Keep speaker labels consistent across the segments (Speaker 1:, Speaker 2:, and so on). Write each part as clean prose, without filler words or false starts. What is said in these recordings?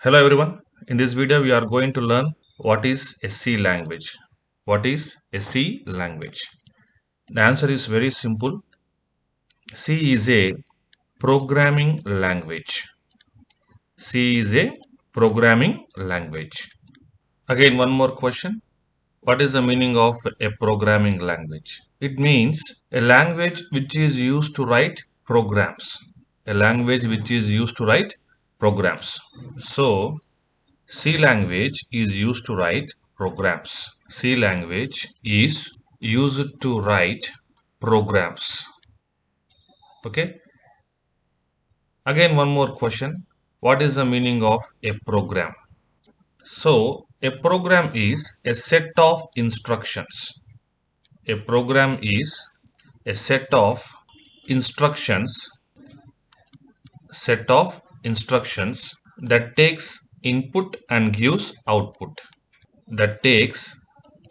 Speaker 1: Hello everyone. In this video we are going to learn what is a C language. What is a C language? The answer is very simple. C is a programming language. C is a programming language. Again one more question. What is the meaning of a programming language? It means a language which is used to write programs. A language which is used to write programs. So C language is used to write programs. C language is used to write programs. Okay. Again, one more question. What is the meaning of a program? So, a program is a set of instructions. A program is a set of instructions that takes input and gives output. That takes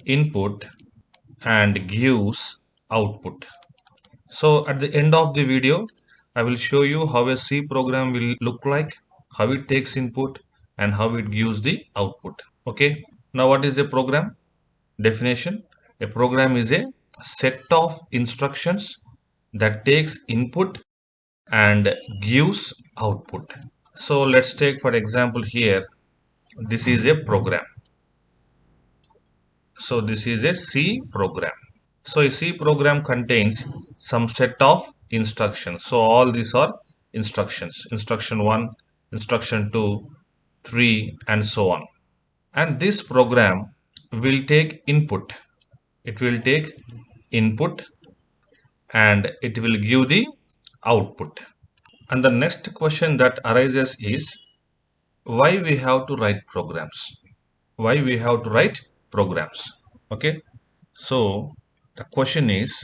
Speaker 1: input and gives output. So at the end of the video, I will show you how a C program will look like, how it takes input and how it gives the output. Okay. Now what is a program? Definition. A program is a set of instructions that takes input and gives output. So let's take for example here, this is a program. So this is a C program. So a C program contains some set of instructions. So all these are instructions. Instruction 1, instruction 2, 3 and so on. And this program will take input. It will take input and it will give the output. And the next question that arises is why we have to write programs? Why we have to write programs? Okay. So the question is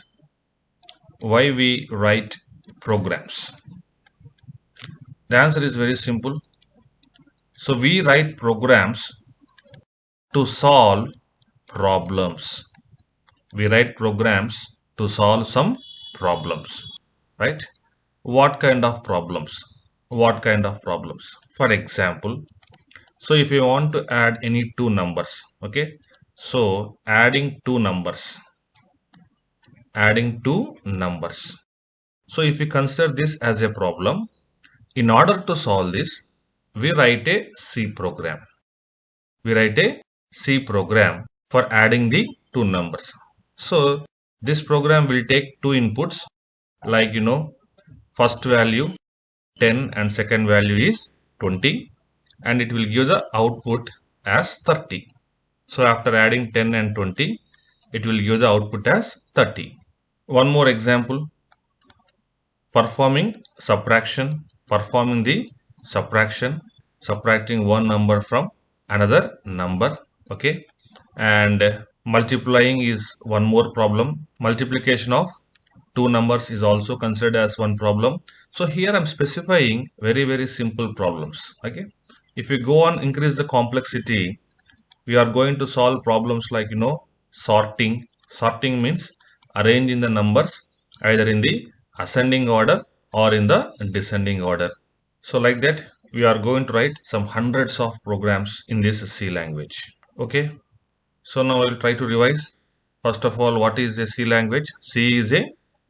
Speaker 1: why we write programs. The answer is very simple. So we write programs to solve problems. We write programs to solve some problems, right? What kind of problems? What kind of problems? For example, so if you want to add any two numbers, okay? So adding two numbers. So if we consider this as a problem, in order to solve this, we write a C program. We write a C program for adding the two numbers. So this program will take two inputs like first value 10 and second value is 20 and it will give the output as 30. So after adding 10 and 20, it will give the output as 30. One more example, performing the subtraction, subtracting one number from another number, okay, and multiplying is one more problem. Multiplication of two numbers is also considered as one problem. So here I'm specifying very simple problems, okay. If we go on increase the complexity, we are going to solve problems like sorting. Sorting means arranging the numbers either in the ascending order or in the descending order. So like that we are going to write some hundreds of programs in this C language. Okay, so now I will try to revise. First of all, what is a C language? C is a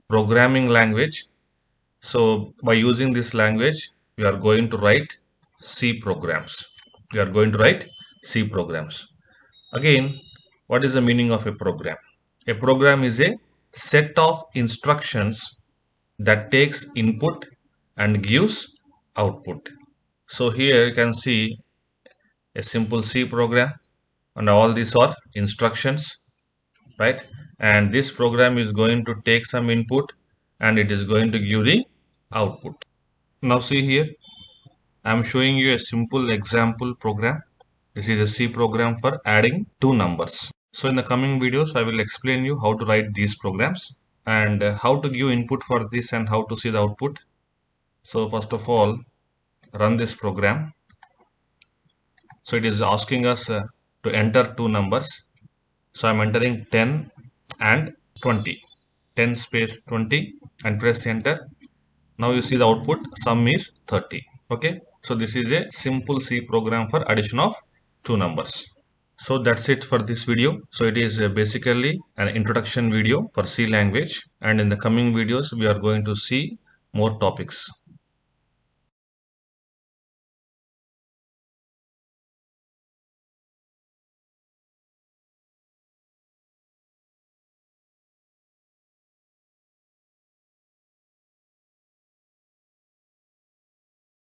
Speaker 1: programming language. So by using this language we are going to write C programs. Again, what is the meaning of a program? A program is a set of instructions that takes input and gives output. So here you can see a simple C program and all these are instructions, right? And this program is going to take some input and it is going to give the output. Now see here, I am showing you a simple example program. This is a C program for adding two numbers. So in the coming videos, I will explain you how to write these programs and how to give input for this and how to see the output. So first of all, run this program. So it is asking us to enter two numbers. So I'm entering 10 and 20. 10 space 20 and press enter. Now you see the output, sum is 30. Okay. So this is a simple C program for addition of two numbers. So that's it for this video. So it is basically an introduction video for C language, and in the coming videos we are going to see more topics.